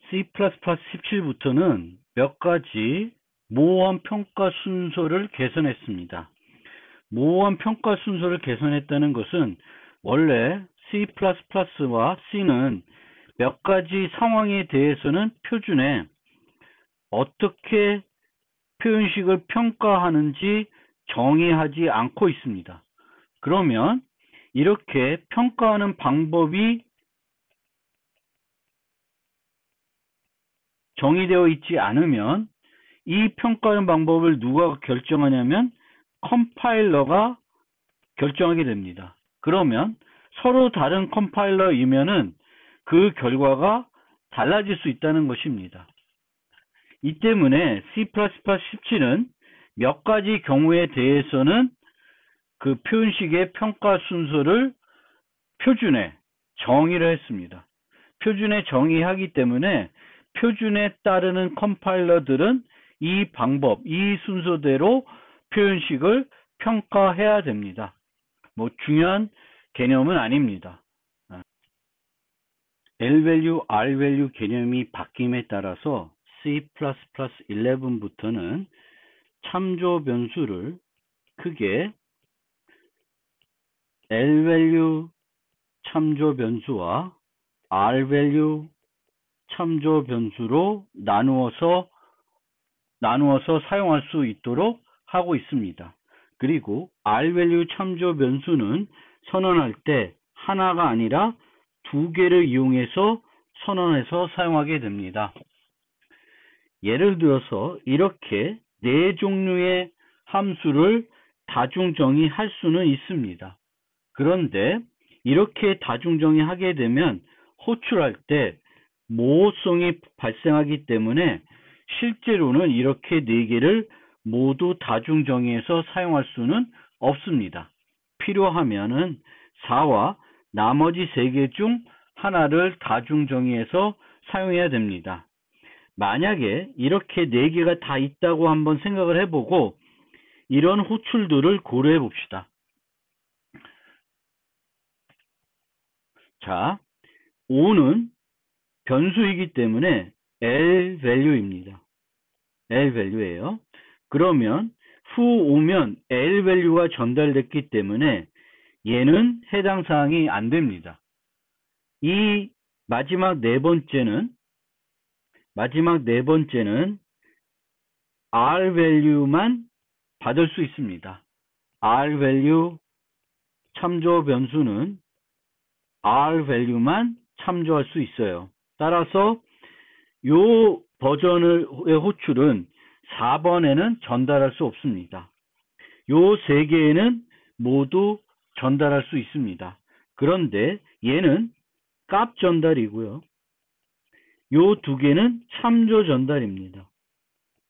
C++17부터는 몇 가지 모호한 평가 순서를 개선했습니다. 모호한 평가 순서를 개선했다는 것은 원래 C++와 C는 몇 가지 상황에 대해서는 표준에 어떻게 표현식을 평가하는지 정의하지 않고 있습니다. 그러면 이렇게 평가하는 방법이 정의되어 있지 않으면 이 평가하는 방법을 누가 결정하냐면 컴파일러가 결정하게 됩니다. 그러면 서로 다른 컴파일러이면은 그 결과가 달라질 수 있다는 것입니다. 이 때문에 C++17은 몇 가지 경우에 대해서는 그 표현식의 평가 순서를 표준에 정의를 했습니다. 표준에 정의하기 때문에 표준에 따르는 컴파일러들은 이 방법, 이 순서대로 표현식을 평가해야 됩니다. 뭐 중요한 개념은 아닙니다. L-value, R-value 개념이 바뀜에 따라서 C++11부터는 참조 변수를 크게 L-value 참조 변수와 R-value 참조 변수로 나누어서 사용할 수 있도록 하고 있습니다. 그리고 R-value 참조 변수는 선언할 때 하나가 아니라 두 개를 이용해서 선언해서 사용하게 됩니다. 예를 들어서 이렇게 네 종류의 함수를 다중정의할 수는 있습니다. 그런데 이렇게 다중정의하게 되면 호출할 때 모호성이 발생하기 때문에 실제로는 이렇게 네 개를 모두 다중정의해서 사용할 수는 없습니다. 필요하면은 4와 나머지 3개 중 하나를 다중정의해서 사용해야 됩니다. 만약에 이렇게 4개가 다 있다고 한번 생각을 해보고 이런 호출들을 고려해 봅시다. 자, 5는 변수이기 때문에 L-value입니다. L-value예요. 그러면 후 오면 L-value가 전달됐기 때문에 얘는 해당 사항이 안 됩니다. 이 마지막 네 번째는 R-value만 받을 수 있습니다. R-value 참조 변수는 R-value만 참조할 수 있어요. 따라서 이 버전의 호출은 4번에는 전달할 수 없습니다. 요 3개에는 모두 전달할 수 있습니다. 그런데 얘는 값 전달이고요. 요 2개는 참조 전달입니다.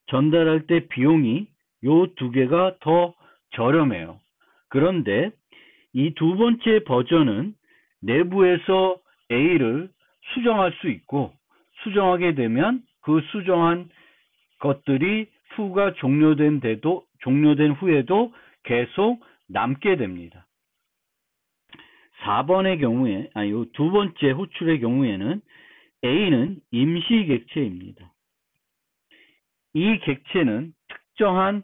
전달할 때 비용이 요 2개가 더 저렴해요. 그런데 이 두 번째 버전은 내부에서 A를 수정할 수 있고 수정하게 되면 그 수정한 것들이 후가 종료된 후에도 계속 남게 됩니다. 4번의 경우에, 두 번째 호출의 경우에는 A는 임시 객체입니다. 이 객체는 특정한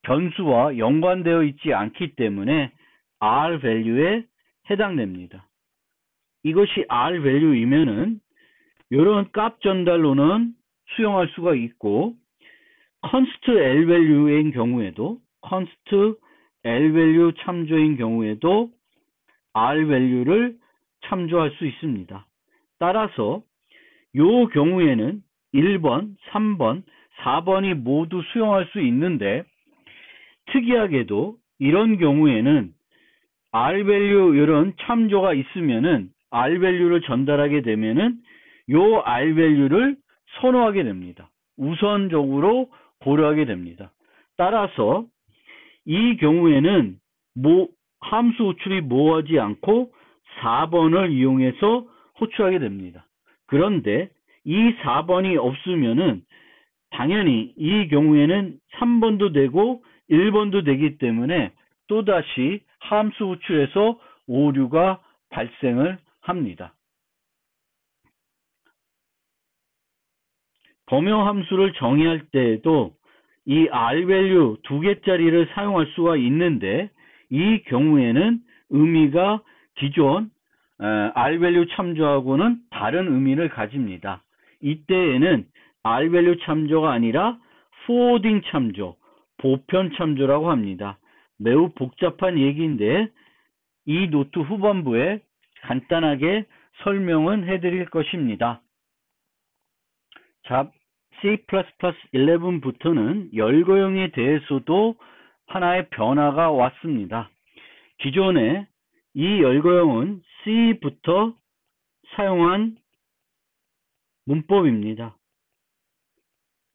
변수와 연관되어 있지 않기 때문에 R-value에 해당됩니다. 이것이 R-value이면은 이런 값 전달로는 수용할 수가 있고 const L-value인 경우에도 const L-value 참조인 경우에도 R-value를 참조할 수 있습니다. 따라서 이 경우에는 1번, 3번, 4번이 모두 수용할 수 있는데 특이하게도 이런 경우에는 R-value 이런 참조가 있으면은 R-value를 전달하게 되면은 요 R-value를 선호하게 됩니다. 우선적으로 고려하게 됩니다. 따라서 이 경우에는 함수 호출이 모호하지 않고 4번을 이용해서 호출하게 됩니다. 그런데 이 4번이 없으면은 당연히 이 경우에는 3번도 되고 1번도 되기 때문에 또다시 함수 호출에서 오류가 발생을 합니다. 범용 함수를 정의할 때에도 이 R-value 2개짜리를 사용할 수가 있는데 이 경우에는 의미가 기존 R-value 참조하고는 다른 의미를 가집니다. 이때에는 R-value 참조가 아니라 forwarding 참조, 보편 참조라고 합니다. 매우 복잡한 얘기인데 이 노트 후반부에 간단하게 설명은 해드릴 것입니다. 자, C++11부터는 열거형에 대해서도 하나의 변화가 왔습니다. 기존에 이 열거형은 C부터 사용한 문법입니다.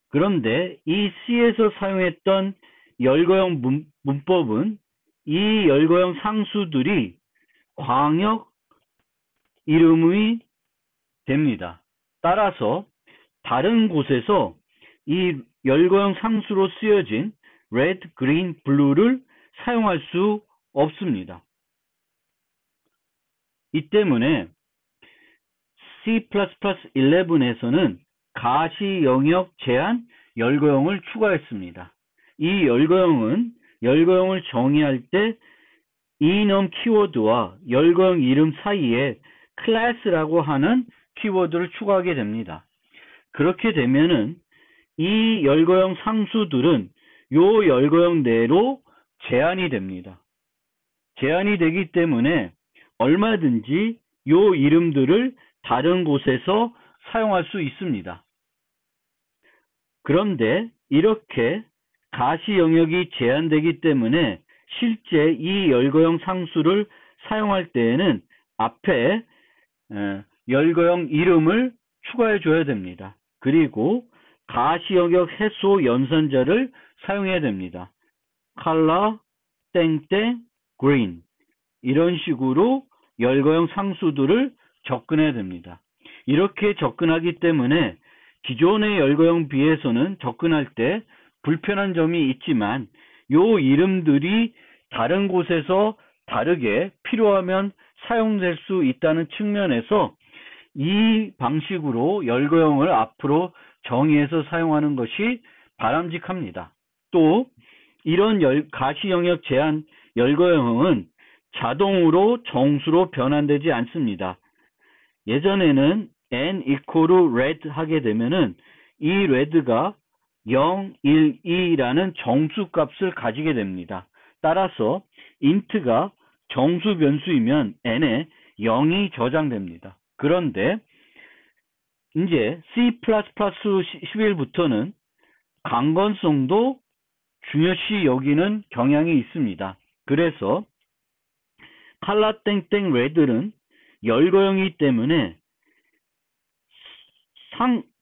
그런데 이 C에서 사용했던 열거형 문법은 이 열거형 상수들이 광역 이름이 됩니다. 따라서 다른 곳에서 이 열거형 상수로 쓰여진 red, green, blue를 사용할 수 없습니다. 이 때문에 C++11에서는 가시 영역 제한 열거형을 추가했습니다. 이 열거형은 열거형을 정의할 때 enum 키워드와 열거형 이름 사이에 class라고 하는 키워드를 추가하게 됩니다. 그렇게 되면은 이 열거형 상수들은 요 열거형 내로 제한이 됩니다. 제한이 되기 때문에 얼마든지 요 이름들을 다른 곳에서 사용할 수 있습니다. 그런데 이렇게 가시 영역이 제한되기 때문에 실제 이 열거형 상수를 사용할 때에는 앞에 열거형 이름을 추가해 줘야 됩니다. 그리고 가시 영역 해소 연산자를 사용해야 됩니다. color 땡땡 green 이런 식으로 열거형 상수들을 접근해야 됩니다. 이렇게 접근하기 때문에 기존의 열거형 비해서는 접근할 때 불편한 점이 있지만 요 이름들이 다른 곳에서 다르게 필요하면 사용될 수 있다는 측면에서 이 방식으로 열거형을 앞으로 정의해서 사용하는 것이 바람직합니다. 또 이런 가시 영역 제한 열거형은 자동으로 정수로 변환되지 않습니다. 예전에는 n equal red 하게 되면은 이 red가 0, 1, 2라는 정수 값을 가지게 됩니다. 따라서 int가 정수 변수이면 n에 0이 저장됩니다. 그런데 이제 C++11부터는 강건성도 중요시 여기는 경향이 있습니다. 그래서 color 땡땡 red는 열거형이기 때문에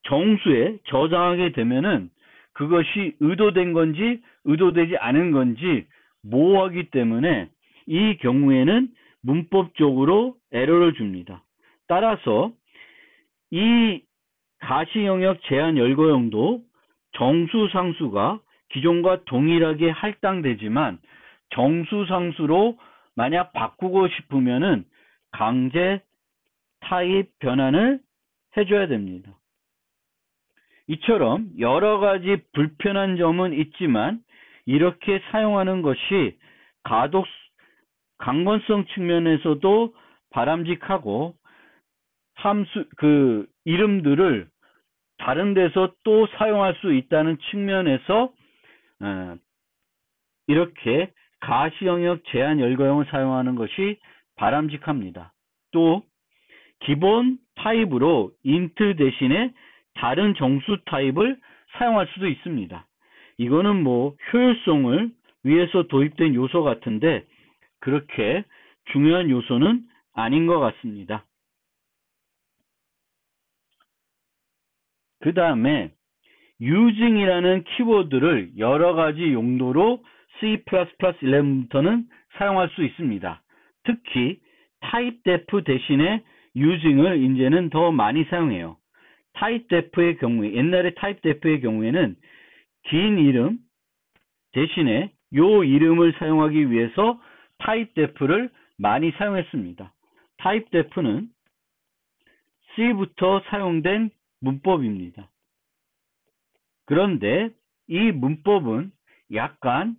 정수에 저장하게 되면은 그것이 의도된 건지 의도되지 않은 건지 모호하기 때문에 이 경우에는 문법적으로 에러를 줍니다. 따라서 이 가시 영역 제한 열거형도 정수 상수가 기존과 동일하게 할당되지만 정수 상수로 만약 바꾸고 싶으면은 강제 타입 변환을 해줘야 됩니다. 이처럼 여러 가지 불편한 점은 있지만 이렇게 사용하는 것이 강건성 측면에서도 바람직하고 이름들을 다른 데서 또 사용할 수 있다는 측면에서 이렇게 가시 영역 제한 열거형을 사용하는 것이 바람직합니다. 또 기본 타입으로 int 대신에 다른 정수 타입을 사용할 수도 있습니다. 이거는 뭐 효율성을 위해서 도입된 요소 같은데 그렇게 중요한 요소는 아닌 것 같습니다. 그 다음에 using이라는 키워드를 여러 가지 용도로 C++11부터는 사용할 수 있습니다. 특히 typedef 대신에 using을 이제는 더 많이 사용해요. typedef의 경우에 옛날에 typedef의 경우에는 긴 이름 대신에 요 이름을 사용하기 위해서 typedef를 많이 사용했습니다. typedef는 C부터 사용된 문법입니다. 그런데 이 문법은 약간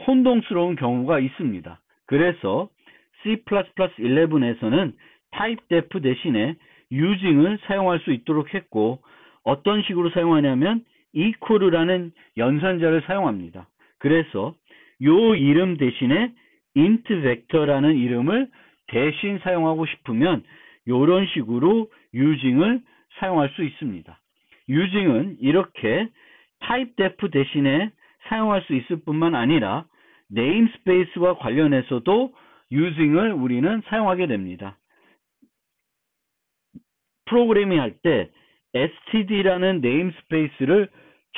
혼동스러운 경우가 있습니다. 그래서 C++11에서는 typedef 대신에 using을 사용할 수 있도록 했고, 어떤 식으로 사용하냐면 equal라는 연산자를 사용합니다. 그래서 요 이름 대신에 int vector라는 이름을 대신 사용하고 싶으면 요런 식으로 using을 사용할 수 있습니다. using은 이렇게 typedef 대신에 사용할 수 있을 뿐만 아니라 namespace와 관련해서도 using을 우리는 사용하게 됩니다. 프로그래밍 할 때 std라는 namespace를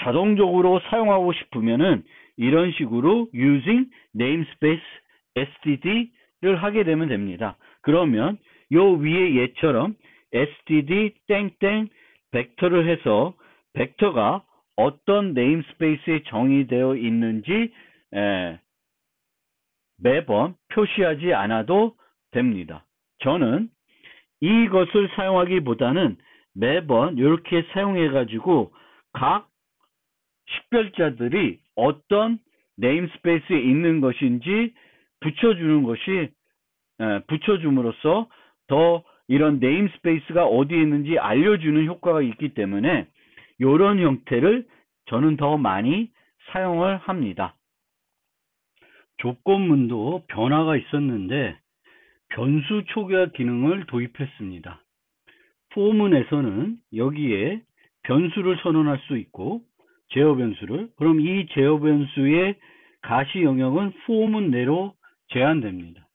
자동적으로 사용하고 싶으면은 이런 식으로 using namespace std를 하게 되면 됩니다. 그러면 요 위에 얘처럼 std 땡땡 벡터를 해서 벡터가 어떤 네임스페이스에 정의되어 있는지 매번 표시하지 않아도 됩니다. 저는 이것을 사용하기보다는 매번 이렇게 사용해가지고 각 식별자들이 어떤 네임스페이스에 있는 것인지 붙여줌으로써 더 이런 네임스페이스가 어디에 있는지 알려주는 효과가 있기 때문에 이런 형태를 저는 더 많이 사용을 합니다. 조건문도 변화가 있었는데 변수 초기화 기능을 도입했습니다. 포문에서는 여기에 변수를 선언할 수 있고 제어 변수를, 그럼 이 제어 변수의 가시 영역은 포문 내로 제한됩니다.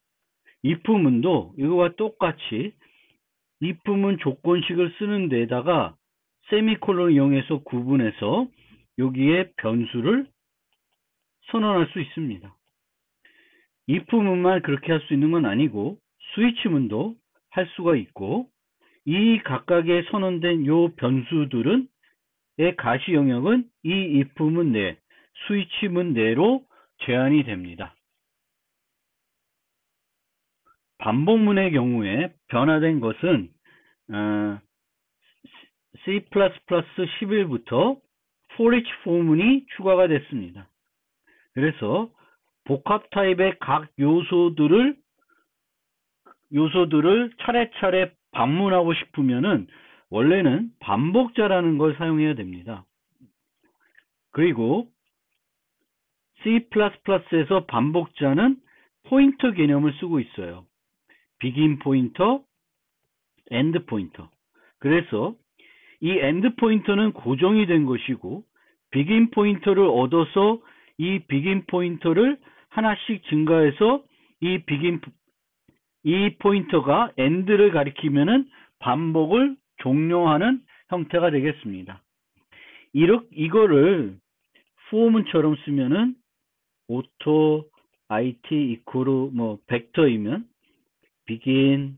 if문도 이거와 똑같이 if문 조건식을 쓰는 데다가 세미콜론을 이용해서 구분해서 여기에 변수를 선언할 수 있습니다. if문만 그렇게 할 수 있는 건 아니고 스위치문도 할 수가 있고, 이 각각의 선언된 요 변수들은 의 가시 영역은 이 if문 내, 스위치문 내로 제한이 됩니다. 반복문의 경우에 변화된 것은 C++11부터 for each 포문이 추가가 됐습니다. 그래서 복합 타입의 각 요소들을 차례차례 반문하고 싶으면은 원래는 반복자라는 걸 사용해야 됩니다. 그리고 C++에서 반복자는 포인터 개념을 쓰고 있어요. begin 포인터, end 포인터. 그래서 이 end 포인터는 고정이 된 것이고 begin 포인터를 얻어서 이 begin 포인터를 하나씩 증가해서 이 포인터가 end를 가리키면은 반복을 종료하는 형태가 되겠습니다. 이거를 포문처럼 쓰면은 auto it 이퀄 벡터이면 begin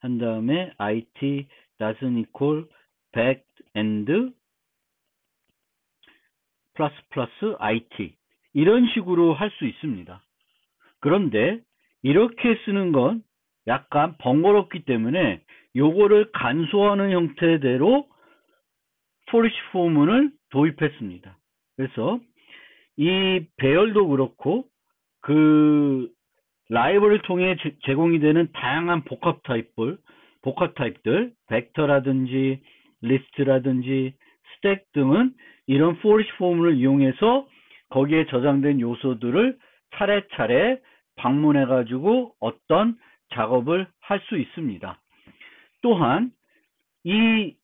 한 다음에 it doesn't equal back end 플러스 it 이런 식으로 할 수 있습니다. 그런데 이렇게 쓰는 건 약간 번거롭기 때문에 요거를 간소화하는 형태대로 for each 포문을 도입했습니다. 그래서 이 배열도 그렇고 그 라이브를 통해 제공이 되는 다양한 복합 타입들, 벡터라든지 리스트라든지 스택 등은 이런 for each 포문을 이용해서 거기에 저장된 요소들을 차례차례 방문해가지고 어떤 작업을 할 수 있습니다. 또한 이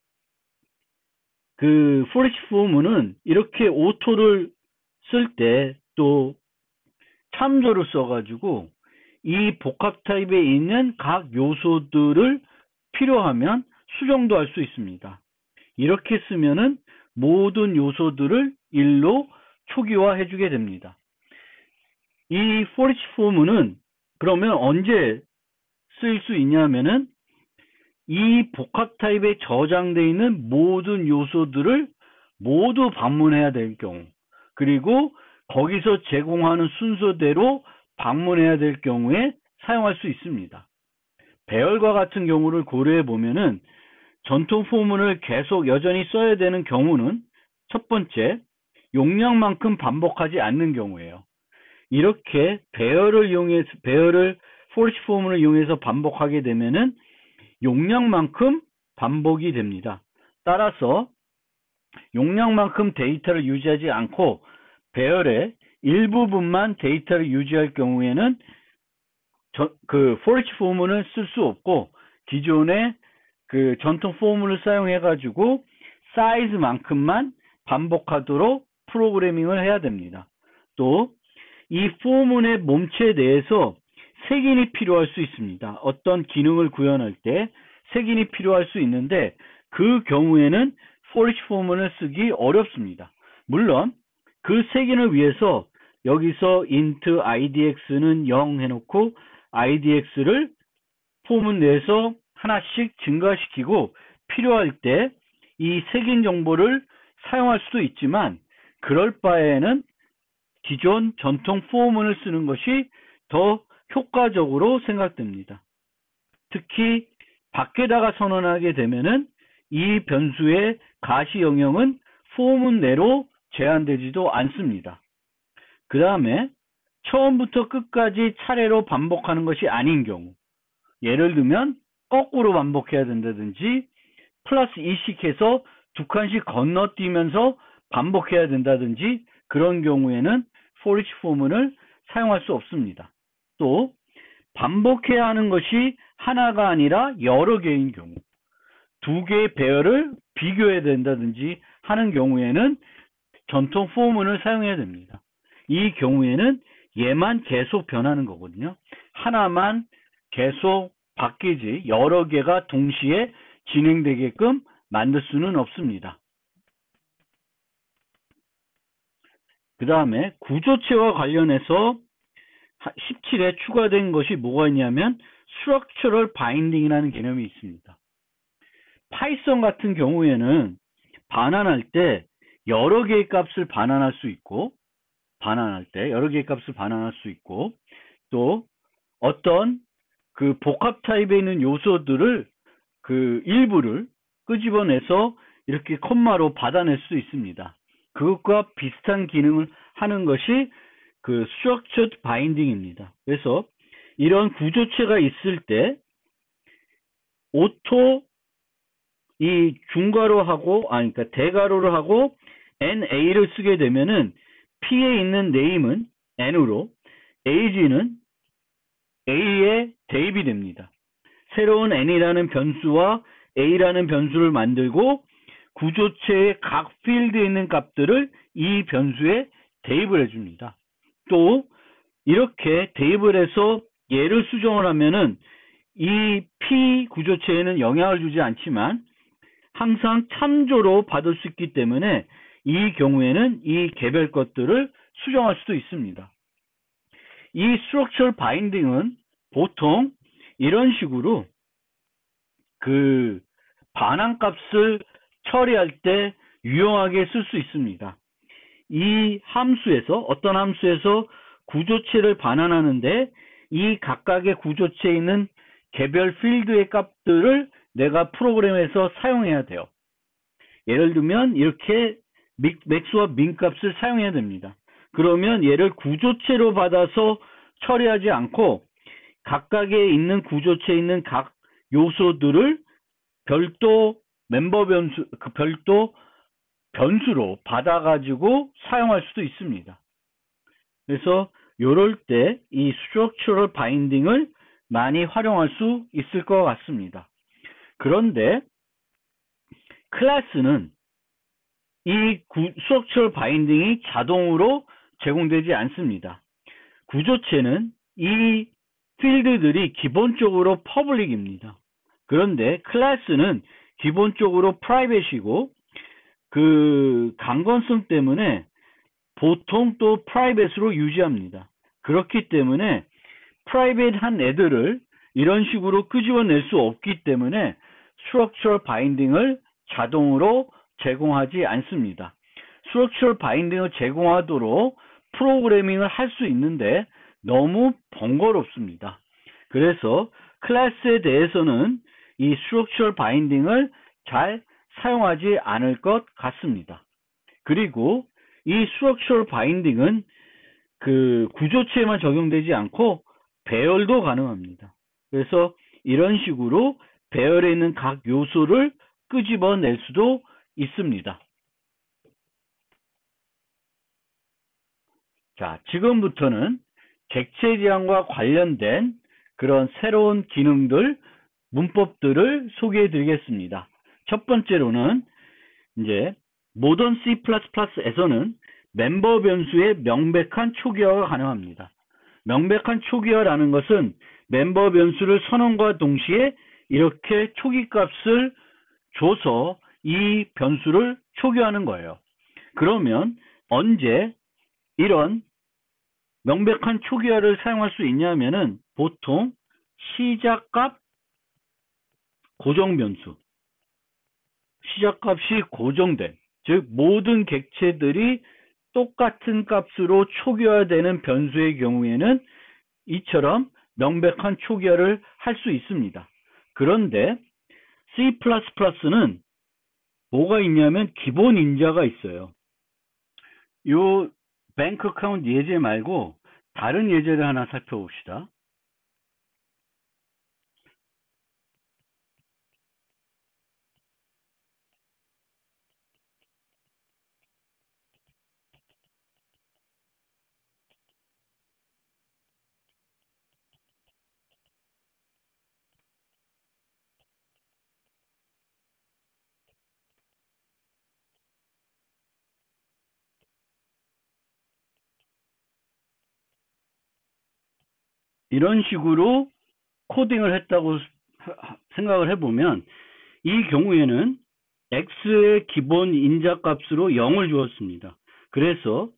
for each 포문은 이렇게 오토를 쓸 때 또 참조를 써가지고 이 복합 타입에 있는 각 요소들을 필요하면 수정도 할 수 있습니다. 이렇게 쓰면은 모든 요소들을 1로 초기화 해주게 됩니다. 이 for each 포문은 그러면 언제 쓰일 수 있냐면은 이 복합 타입에 저장되어 있는 모든 요소들을 모두 방문해야 될 경우, 그리고 거기서 제공하는 순서대로 방문해야 될 경우에 사용할 수 있습니다. 배열과 같은 경우를 고려해 보면은 전통 포문을 계속 여전히 써야 되는 경우는 첫 번째, 용량만큼 반복하지 않는 경우예요. 이렇게 배열을 포리시 포문을 이용해서 반복하게 되면은 용량만큼 반복이 됩니다. 따라서 용량만큼 데이터를 유지하지 않고 배열의 일부분만 데이터를 유지할 경우에는 포리시 포문을 쓸 수 없고 기존의 전통 포문을 사용해 가지고 사이즈만큼만 반복하도록 프로그래밍을 해야 됩니다. 또 이 포문의 몸체 내에서 색인이 필요할 수 있습니다. 어떤 기능을 구현할 때 색인이 필요할 수 있는데 그 경우에는 포리시 포문을 쓰기 어렵습니다. 물론 그 색인을 위해서 여기서 int idx는 0 해놓고 idx를 포문 내에서 하나씩 증가시키고 필요할 때 이 색인 정보를 사용할 수도 있지만 그럴 바에는 기존 전통 포문을 쓰는 것이 더 효과적으로 생각됩니다. 특히 밖에다가 선언하게 되면은 이 변수의 가시 영역은 포문 내로 제한되지도 않습니다. 그 다음에 처음부터 끝까지 차례로 반복하는 것이 아닌 경우, 예를 들면 거꾸로 반복해야 된다든지 플러스 2씩 해서 두 칸씩 건너뛰면서 반복해야 된다든지 그런 경우에는 포리시 포문을 사용할 수 없습니다. 또 반복해야 하는 것이 하나가 아니라 여러 개인 경우, 두 개의 배열을 비교해야 된다든지 하는 경우에는 전통 포문을 사용해야 됩니다. 이 경우에는 얘만 계속 변하는 거거든요. 하나만 계속 바뀌지 여러 개가 동시에 진행되게끔 만들 수는 없습니다. 그 다음에 구조체와 관련해서 17에 추가된 것이 뭐가 있냐면 structural binding이라는 개념이 있습니다. 파이썬 같은 경우에는 반환할 때 여러 개의 값을 반환할 수 있고 또 어떤 복합 타입에 있는 요소들을 일부를 끄집어내서 이렇게 콤마로 받아낼 수 있습니다. 그것과 비슷한 기능을 하는 것이 structured binding입니다. 그래서 이런 구조체가 있을 때 오토 이 중괄호 하고 그러니까 대괄호를 하고 NA를 쓰게 되면은 P에 있는 name은 N으로 AG는 A에 대입이 됩니다. 새로운 N이라는 변수와 A라는 변수를 만들고 구조체의 각 필드에 있는 값들을 이 변수에 대입을 해줍니다. 또 이렇게 대입을 해서 얘를 수정을 하면은 이 P 구조체에는 영향을 주지 않지만 항상 참조로 받을 수 있기 때문에 이 경우에는 이 개별 것들을 수정할 수도 있습니다. 이 structural binding은 보통 이런 식으로 반환값을 처리할 때 유용하게 쓸 수 있습니다. 이 함수에서 어떤 함수에서 구조체를 반환하는데 이 각각의 구조체에 있는 개별 필드의 값들을 내가 프로그램에서 사용해야 돼요. 예를 들면 이렇게 맥스와 민 값을 사용해야 됩니다. 그러면 얘를 구조체로 받아서 처리하지 않고 각각에 있는 구조체에 있는 각 요소들을 별도 별도 변수로 받아가지고 사용할 수도 있습니다. 그래서 이럴 때 이 structural binding을 많이 활용할 수 있을 것 같습니다. 그런데 클래스는 이 structural binding이 자동으로 제공되지 않습니다. 구조체는 이 필드들이 기본적으로 퍼블릭입니다. 그런데 클래스는 기본적으로 프라이빗이고 강건성 때문에 보통 또 프라이빗으로 유지합니다. 그렇기 때문에 프라이빗한 애들을 이런 식으로 끄집어낼 수 없기 때문에 structural binding을 자동으로 제공하지 않습니다. structural binding을 제공하도록 프로그래밍을 할 수 있는데 너무 번거롭습니다. 그래서 클래스에 대해서는 이 structural binding을 잘 사용하지 않을 것 같습니다. 그리고 이 structural binding은 그 구조체에만 적용되지 않고 배열도 가능합니다. 그래서 이런 식으로 배열에 있는 각 요소를 끄집어낼 수도 있습니다. 자, 지금부터는 객체 지향과 관련된 그런 새로운 기능들, 문법들을 소개해 드리겠습니다. 첫 번째로는 이제 모던 C++에서는 멤버 변수의 명백한 초기화가 가능합니다. 명백한 초기화라는 것은 멤버 변수를 선언과 동시에 이렇게 초기값을 줘서 이 변수를 초기화하는 거예요. 그러면 언제 이런 명백한 초기화를 사용할 수 있냐면은 보통 시작값 고정 변수, 시작값이 고정된, 즉 모든 객체들이 똑같은 값으로 초기화되는 변수의 경우에는 이처럼 명백한 초기화를 할 수 있습니다. 그런데 C++는 뭐가 있냐면 기본 인자가 있어요. 요 뱅크 어카운트 예제 말고 다른 예제를 하나 살펴봅시다. 이런 식으로 코딩을 했다고 생각을 해보면 이 경우에는 x의 기본 인자값으로 0을 주었습니다. 그래서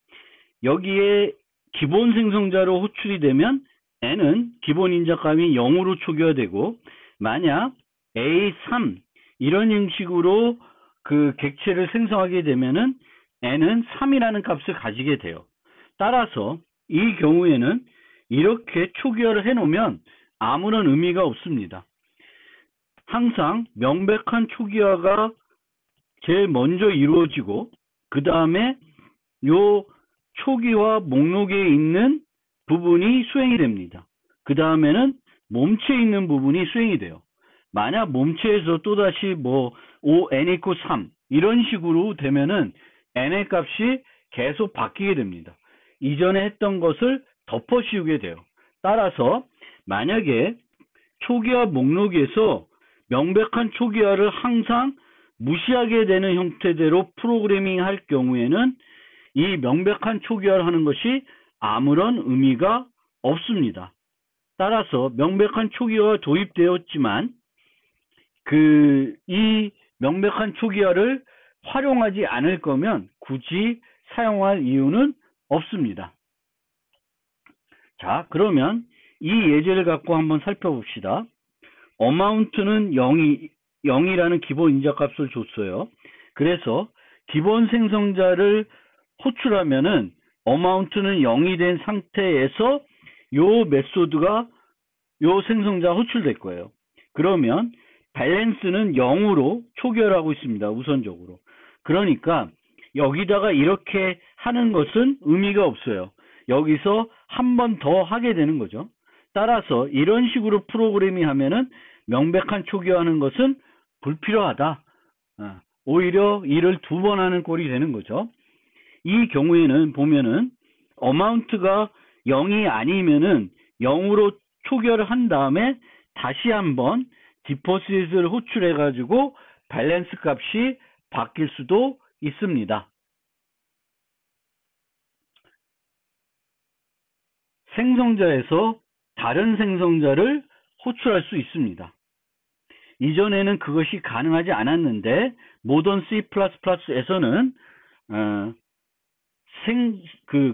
여기에 기본 생성자로 호출이 되면 n은 기본 인자값이 0으로 초기화되고 만약 a3 이런 형식으로 그 객체를 생성하게 되면은 n은 3이라는 값을 가지게 돼요. 따라서 이 경우에는 이렇게 초기화를 해놓으면 아무런 의미가 없습니다. 항상 명백한 초기화가 제일 먼저 이루어지고 그 다음에 요 초기화 목록에 있는 부분이 수행이 됩니다. 그 다음에는 몸체에 있는 부분이 수행이 돼요. 만약 몸체에서 또다시 뭐 n equal 3 이런 식으로 되면은 n의 값이 계속 바뀌게 됩니다. 이전에 했던 것을 덮어 씌우게 돼요. 따라서 만약에 초기화 목록에서 명백한 초기화를 항상 무시하게 되는 형태대로 프로그래밍 할 경우에는 이 명백한 초기화를 하는 것이 아무런 의미가 없습니다. 따라서 명백한 초기화가 도입되었지만 이 명백한 초기화를 활용하지 않을 거면 굳이 사용할 이유는 없습니다. 자, 그러면 이 예제를 갖고 한번 살펴봅시다. amount는 0이라는 기본 인자값을 줬어요. 그래서 기본 생성자를 호출하면은 amount는 0이 된 상태에서 요 메소드가 요 생성자 호출될 거예요. 그러면 balance는 0으로 초기화하고 있습니다. 우선적으로. 그러니까 여기다가 이렇게 하는 것은 의미가 없어요. 여기서 한 번 더 하게 되는 거죠. 따라서 이런 식으로 프로그래밍 하면은 명백한 초기화하는 것은 불필요하다. 오히려 일을 2번 하는 꼴이 되는 거죠. 이 경우에는 보면은 amount가 0이 아니면은 0으로 초기화를 한 다음에 다시 한번 디포짓을 호출해 가지고 밸런스 값이 바뀔 수도 있습니다. 생성자에서 다른 생성자를 호출할 수 있습니다. 이전에는 그것이 가능하지 않았는데 모던 C++에서는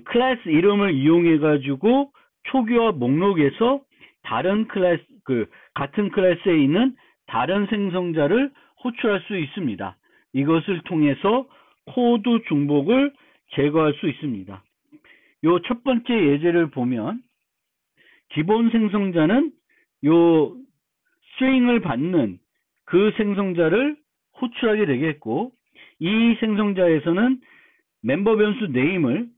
클래스 이름을 이용해 가지고 초기화 목록에서 다른 클래스 같은 클래스에 있는 다른 생성자를 호출할 수 있습니다. 이것을 통해서 코드 중복을 제거할 수 있습니다. 요 첫 번째 예제를 보면 기본 생성자는 요 스트링을 받는 그 생성자를 호출하게 되겠고 이 생성자에서는 멤버 변수 name을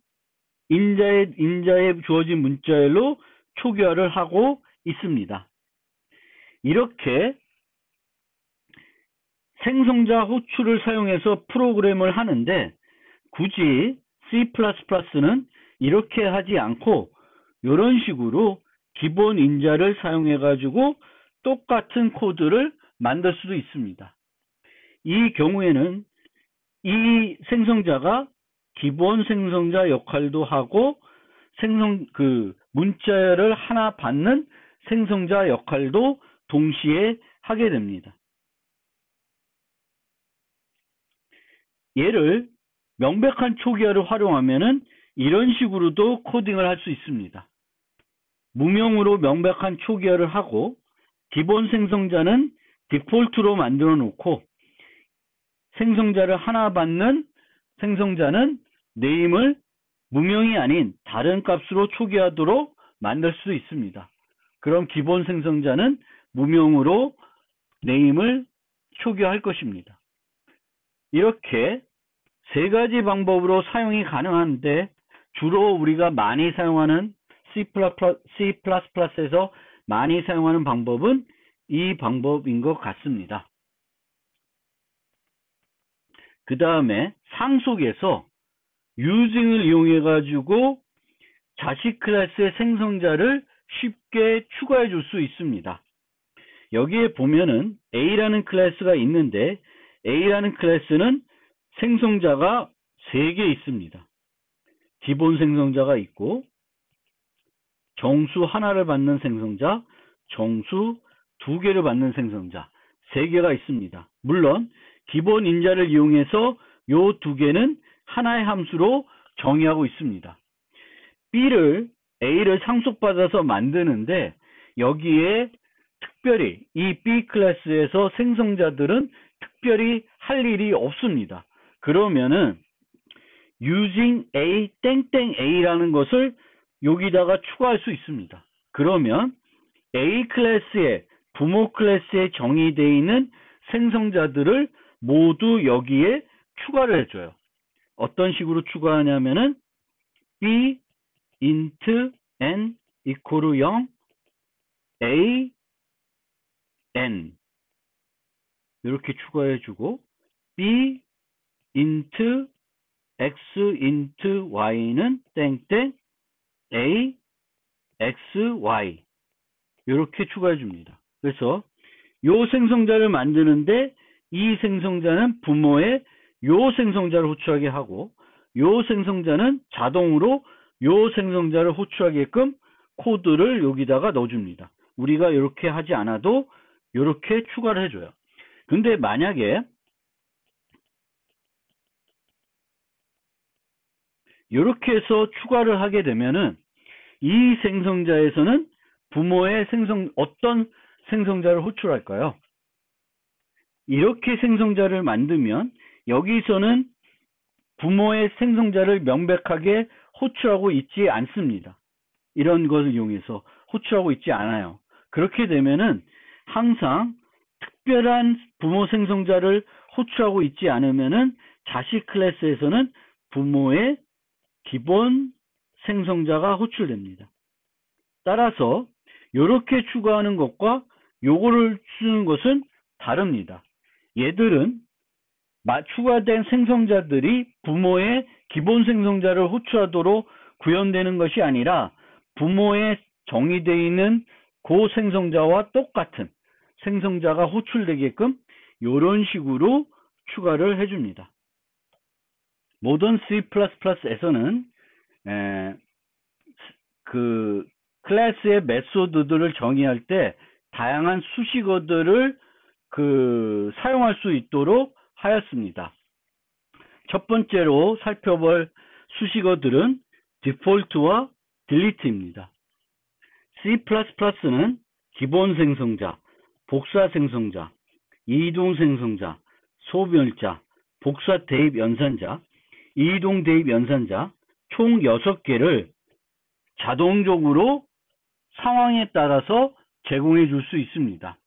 인자에 주어진 문자열로 초기화를 하고 있습니다. 이렇게 생성자 호출을 사용해서 프로그램을 하는데 굳이 C++는 이렇게 하지 않고 이런 식으로 기본 인자를 사용해 가지고 똑같은 코드를 만들 수도 있습니다. 이 경우에는 이 생성자가 기본 생성자 역할도 하고 문자를 하나 받는 생성자 역할도 동시에 하게 됩니다. 얘를 명백한 초기화를 활용하면은 이런 식으로도 코딩을 할 수 있습니다. 무명으로 명백한 초기화를 하고 기본 생성자는 디폴트로 만들어 놓고 생성자를 하나 받는 생성자는 name을 무명이 아닌 다른 값으로 초기화하도록 만들 수 있습니다. 그럼 기본 생성자는 무명으로 name을 초기화할 것입니다. 이렇게 세 가지 방법으로 사용이 가능한데 주로 우리가 많이 사용하는 C++에서 많이 사용하는 방법은 이 방법인 것 같습니다. 그 다음에 상속에서 using을 이용해 가지고 자식 클래스의 생성자를 쉽게 추가해 줄 수 있습니다. 여기에 보면은 A라는 클래스가 있는데 A라는 클래스는 생성자가 3개 있습니다. 기본 생성자가 있고 정수 하나를 받는 생성자, 정수 2개를 받는 생성자 3개가 있습니다. 물론 기본 인자를 이용해서 이 2개는 하나의 함수로 정의하고 있습니다. A를 상속받아서 만드는데 여기에 특별히 이 B 클래스에서 생성자들은 특별히 할 일이 없습니다. 그러면은 using A A라는 것을 여기다가 추가할 수 있습니다. 그러면 A 클래스의 부모 클래스에 정의되어 있는 생성자들을 모두 여기에 추가를 해줘요. 어떤 식으로 추가하냐면은 B int n equal 0 A n 이렇게 추가해주고 B int x int y는 땡땡 a x y 이렇게 추가해 줍니다. 그래서 요 생성자를 만드는데 이 생성자는 부모의 요 생성자를 호출하게 하고 요 생성자는 자동으로 요 생성자를 호출하게끔 코드를 여기다가 넣어줍니다. 우리가 이렇게 하지 않아도 이렇게 추가를 해줘요. 근데 만약에 이렇게 해서 추가를 하게 되면은 이 생성자에서는 부모의 어떤 생성자를 호출할까요? 이렇게 생성자를 만들면 여기서는 부모의 생성자를 명백하게 호출하고 있지 않습니다. 이런 것을 이용해서 호출하고 있지 않아요. 그렇게 되면은 항상 특별한 부모 생성자를 호출하고 있지 않으면은 자식 클래스에서는 부모의 기본 생성자가 호출됩니다. 따라서 이렇게 추가하는 것과 요거를 쓰는 것은 다릅니다. 얘들은 추가된 생성자들이 부모의 기본 생성자를 호출하도록 구현되는 것이 아니라 부모의 정의되어 있는 그 생성자와 똑같은 생성자가 호출되게끔 이런 식으로 추가를 해줍니다. 모던 C++에서는 그 클래스의 메소드들을 정의할 때 다양한 수식어들을 사용할 수 있도록 하였습니다. 첫 번째로 살펴볼 수식어들은 디폴트와 딜리트입니다. C++는 기본 생성자, 복사 생성자, 이동 생성자, 소멸자, 복사 대입 연산자, 이동 대입 연산자 총 6개를 자동적으로 상황에 따라서 제공해 줄 수 있습니다.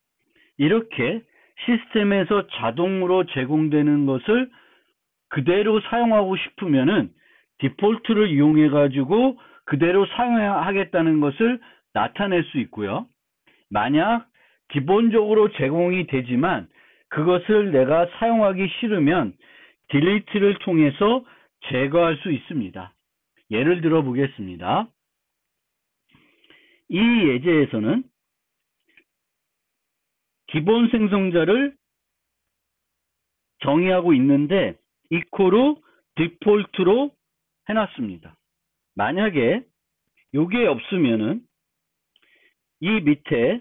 이렇게 시스템에서 자동으로 제공되는 것을 그대로 사용하고 싶으면은 디폴트를 이용해 가지고 그대로 사용하겠다는 것을 나타낼 수 있고요. 만약 기본적으로 제공이 되지만 그것을 내가 사용하기 싫으면 delete를 통해서 제거할 수 있습니다. 예를 들어 보겠습니다. 이 예제에서는 기본 생성자를 정의하고 있는데 equal 디폴트로 해놨습니다. 만약에 이게 없으면은 이 밑에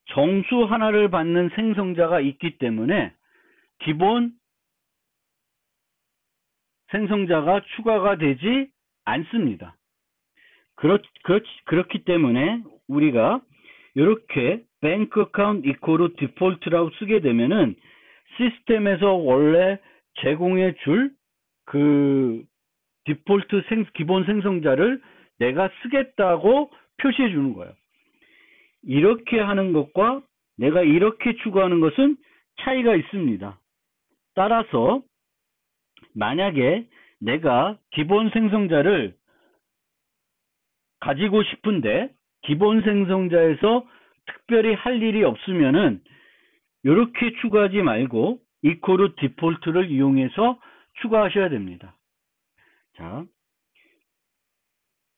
정수 하나를 받는 생성자가 있기 때문에 기본 생성자가 추가가 되지 않습니다. 그렇기 때문에 우리가 이렇게 bank account equal default라고 쓰게 되면은 시스템에서 원래 제공해 줄 그 디폴트 기본 생성자를 내가 쓰겠다고 표시해 주는 거예요. 이렇게 하는 것과 내가 이렇게 추가하는 것은 차이가 있습니다. 따라서 만약에 내가 기본 생성자를 가지고 싶은데 기본 생성자에서 특별히 할 일이 없으면은 이렇게 추가하지 말고 equal default를 이용해서 추가하셔야 됩니다. 자,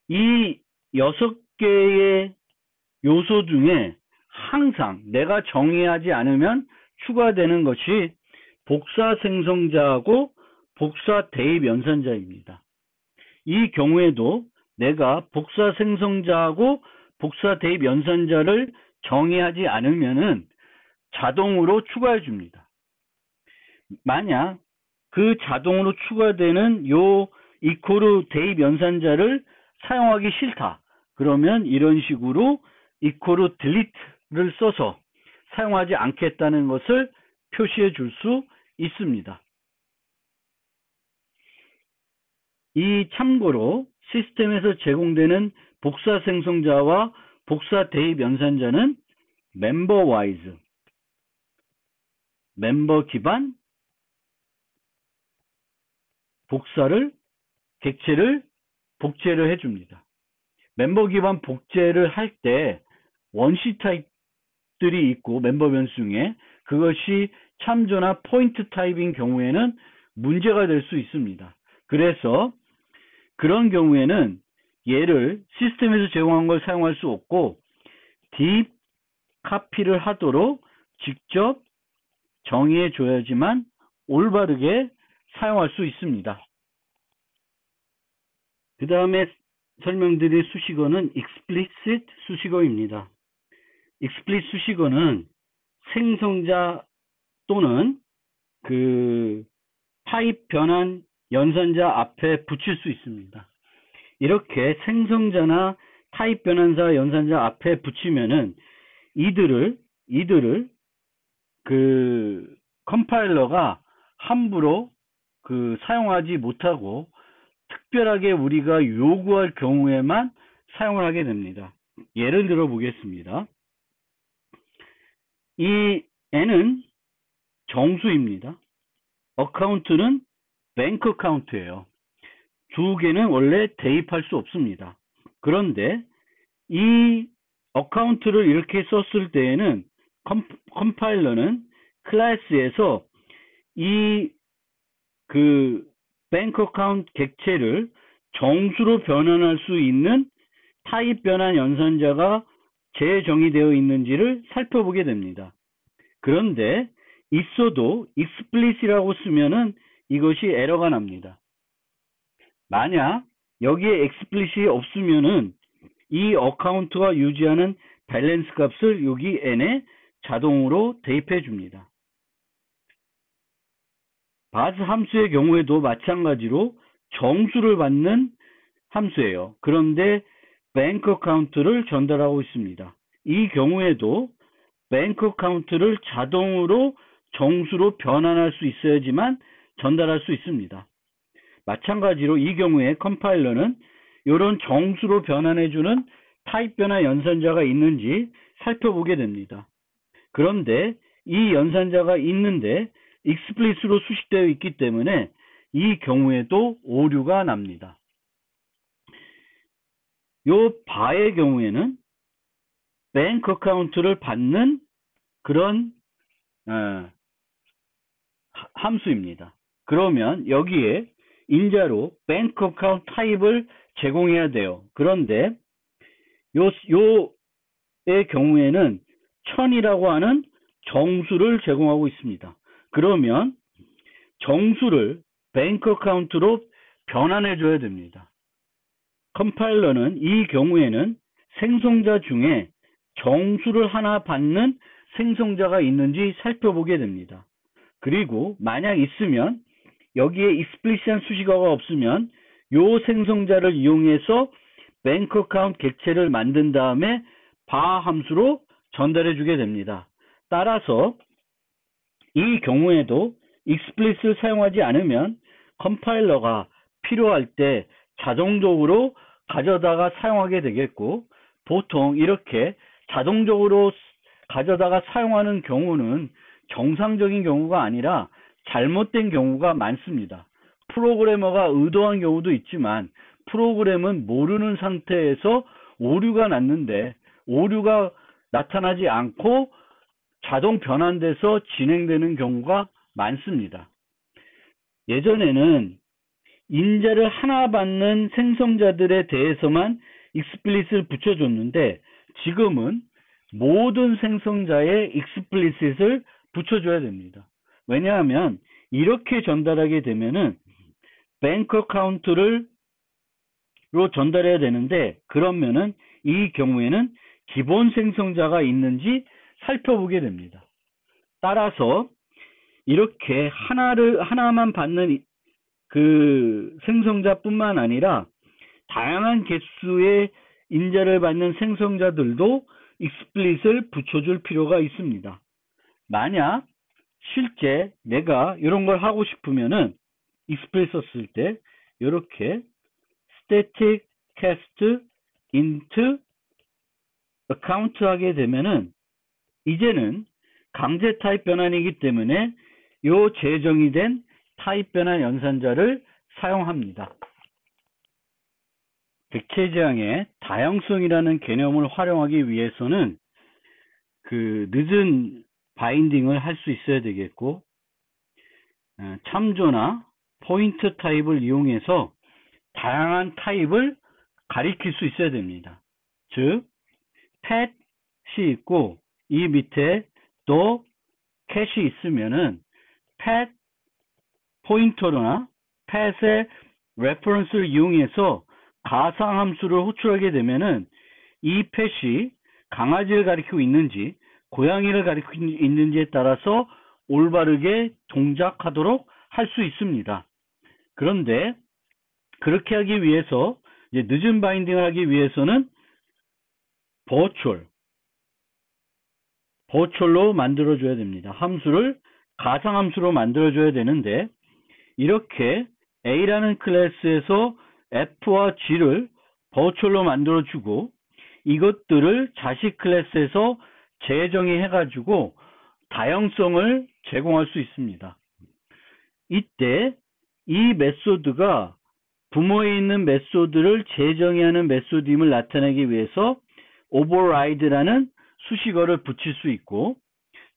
이 6개의 요소 중에 항상 내가 정의하지 않으면 추가되는 것이 복사 생성자하고 복사 대입 연산자입니다. 이 경우에도 내가 복사 생성자하고 복사 대입 연산자를 정의하지 않으면은 자동으로 추가해 줍니다. 만약 그 자동으로 추가되는 요 equal 대입 연산자를 사용하기 싫다. 그러면 이런 식으로 equal delete를 써서 사용하지 않겠다는 것을 표시해 줄 수 있습니다. 이 참고로 시스템에서 제공되는 복사 생성자와 복사 대입 연산자는 member wise, 멤버 기반 객체를 복제를 해줍니다. 멤버 기반 복제를 할 때 원시 타입들이 있고 멤버 변수 중에 그것이 참조나 포인트 타입인 경우에는 문제가 될 수 있습니다. 그래서 그런 경우에는 얘를 시스템에서 제공한 걸 사용할 수 없고 딥 카피를 하도록 직접 정의해 줘야지만 올바르게 사용할 수 있습니다. 그 다음에 설명드릴 수식어는 explicit 수식어입니다. explicit 수식어는 생성자 또는 그 타입 변환 연산자 앞에 붙일 수 있습니다. 이렇게 생성자나 타입 변환사 연산자 앞에 붙이면은 이들을 그 컴파일러가 함부로 사용하지 못하고 특별하게 우리가 요구할 경우에만 사용을 하게 됩니다. 예를 들어 보겠습니다. 이 n은 정수입니다. 어카운트는 뱅크 어카운트예요. 두 개는 원래 대입할 수 없습니다. 그런데 이 어카운트를 이렇게 썼을 때에는 컴파일러는 클래스에서 이 뱅크 어카운트 객체를 정수로 변환할 수 있는 타입 변환 연산자가 재정의되어 있는지를 살펴보게 됩니다. 그런데 있어도 explicit이라고 쓰면은 이것이 에러가 납니다. 만약 여기에 explicit이 없으면은 이 어카운트가 유지하는 밸런스 값을 여기 n에 자동으로 대입해 줍니다. 바스 함수의 경우에도 마찬가지로 정수를 받는 함수예요. 그런데 뱅크 어카운트를 전달하고 있습니다. 이 경우에도 뱅크 어카운트를 자동으로 정수로 변환할 수 있어야지만 전달할 수 있습니다. 마찬가지로 이 경우에 컴파일러는 이런 정수로 변환해주는 타입 변환 연산자가 있는지 살펴보게 됩니다. 그런데 이 연산자가 있는데 explicit로 수식되어 있기 때문에 이 경우에도 오류가 납니다. 요 바의 경우에는 뱅크 어카운트를 받는 그런 함수입니다. 그러면 여기에 인자로 뱅크 어카운트 타입을 제공해야 돼요. 그런데 요의 경우에는 1000이라고 하는 정수를 제공하고 있습니다. 그러면 정수를 뱅크 어카운트로 변환해 줘야 됩니다. 컴파일러는 이 경우에는 생성자 중에 정수를 하나 받는 생성자가 있는지 살펴보게 됩니다. 그리고 만약 있으면 여기에 익스플리시한 수식어가 없으면 요 생성자를 이용해서 뱅크 어카운트 객체를 만든 다음에 바 함수로 전달해 주게 됩니다. 따라서 이 경우에도 explicit를 사용하지 않으면 컴파일러가 필요할 때 자동적으로 가져다가 사용하게 되겠고, 보통 이렇게 자동적으로 가져다가 사용하는 경우는 정상적인 경우가 아니라 잘못된 경우가 많습니다. 프로그래머가 의도한 경우도 있지만 프로그램은 모르는 상태에서 오류가 났는데 오류가 나타나지 않고 자동 변환돼서 진행되는 경우가 많습니다. 예전에는 인자를 하나 받는 생성자들에 대해서만 explicit을 붙여줬는데 지금은 모든 생성자에 explicit을 붙여줘야 됩니다. 왜냐하면 이렇게 전달하게 되면은 뱅크 어카운트로 전달해야 되는데, 그러면은 이 경우에는 기본 생성자가 있는지 살펴보게 됩니다. 따라서 이렇게 하나만 받는 그 생성자뿐만 아니라 다양한 개수의 인자를 받는 생성자들도 explicit을 붙여줄 필요가 있습니다. 만약 실제 내가 이런 걸 하고 싶으면은 explicit 썼을 때 이렇게 static cast int account 하게 되면은 이제는 강제 타입 변환이기 때문에 요 재정의 된 타입 변환 연산자를 사용합니다. 객체 지향의 다양성이라는 개념을 활용하기 위해서는 그 늦은 바인딩을 할 수 있어야 되겠고, 참조나 포인트 타입을 이용해서 다양한 타입을 가리킬 수 있어야 됩니다. 즉, pet이 있고 이 밑에 또 cat이 있으면은 pet 포인터나 pet의 레퍼런스를 이용해서 가상함수를 호출하게 되면은 이 pet이 강아지를 가리키고 있는지 고양이를 가리키고 있는지에 따라서 올바르게 동작하도록 할 수 있습니다. 그런데 그렇게 하기 위해서 이제 늦은 바인딩을 하기 위해서는 버추얼로 만들어줘야 됩니다. 함수를 가상함수로 만들어줘야 되는데, 이렇게 A라는 클래스에서 F와 G를 버추얼로 만들어주고 이것들을 자식 클래스에서 재정의해가지고 다양성을 제공할 수 있습니다. 이때 이 메소드가 부모에 있는 메소드를 재정의하는 메소드임을 나타내기 위해서 override라는 수식어를 붙일 수 있고,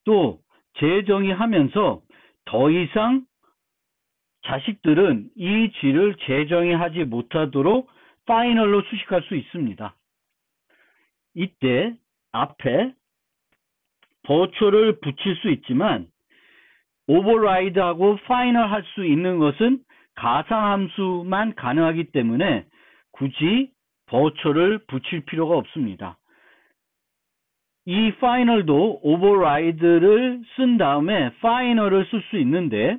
또 재정의하면서 더 이상 자식들은 이 G를 재정의하지 못하도록 파이널로 수식할 수 있습니다. 이때 앞에 버추얼을 붙일 수 있지만 오버라이드하고 파이널 할 수 있는 것은 가상함수만 가능하기 때문에 굳이 버추얼을 붙일 필요가 없습니다. 이 파이널도 오버라이드를 쓴 다음에 파이널을 쓸 수 있는데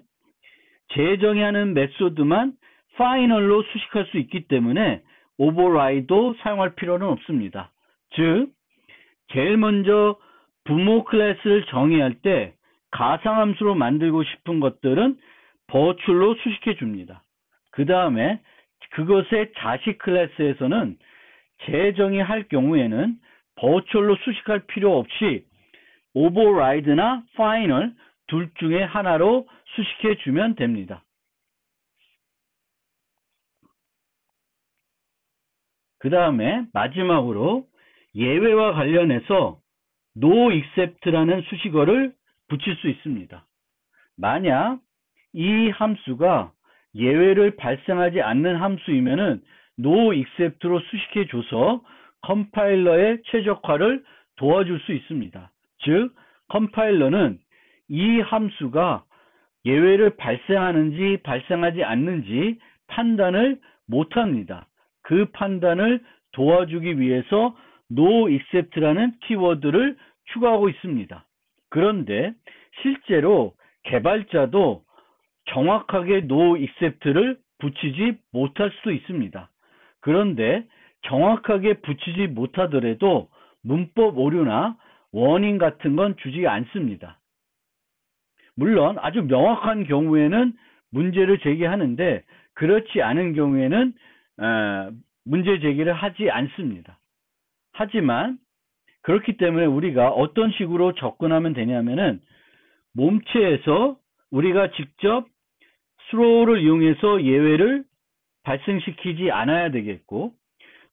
재정의하는 메소드만 파이널로 수식할 수 있기 때문에 오버라이드도 사용할 필요는 없습니다. 즉, 제일 먼저 부모 클래스를 정의할 때 가상함수로 만들고 싶은 것들은 버추얼로 수식해 줍니다. 그 다음에 그것의 자식 클래스에서는 재정의할 경우에는 버추얼로 수식할 필요 없이 오버라이드나 파이널 둘 중에 하나로 수식해 주면 됩니다. 그 다음에 마지막으로 예외와 관련해서 no except라는 수식어를 붙일 수 있습니다. 만약 이 함수가 예외를 발생하지 않는 함수이면은 no except로 수식해 줘서 컴파일러의 최적화를 도와줄 수 있습니다. 즉, 컴파일러는 이 함수가 예외를 발생하는지 발생하지 않는지 판단을 못합니다. 그 판단을 도와주기 위해서 no except라는 키워드를 추가하고 있습니다. 그런데 실제로 개발자도 정확하게 no except를 붙이지 못할 수도 있습니다. 그런데 정확하게 붙이지 못하더라도 문법 오류나 워닝 같은 건 주지 않습니다. 물론 아주 명확한 경우에는 문제를 제기하는데 그렇지 않은 경우에는 문제 제기를 하지 않습니다. 하지만 그렇기 때문에 우리가 어떤 식으로 접근하면 되냐면은 몸체에서 우리가 직접 throw를 이용해서 예외를 발생시키지 않아야 되겠고,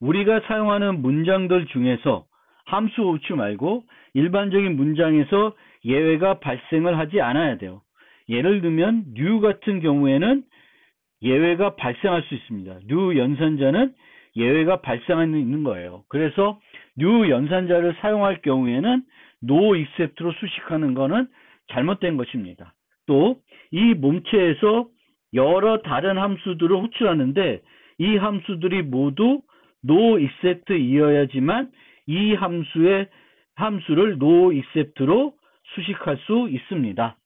우리가 사용하는 문장들 중에서 함수 오치 말고 일반적인 문장에서 예외가 발생을 하지 않아야 돼요. 예를 들면 new 같은 경우에는 예외가 발생할 수 있습니다. new 연산자는 예외가 발생하는 있는 거예요. 그래서 new 연산자를 사용할 경우에는 no except로 수식하는 거는 잘못된 것입니다. 또 이 몸체에서 여러 다른 함수들을 호출하는데 이 함수들이 모두 no except이어야지만 이 함수를 no except로 수식할 수 있습니다.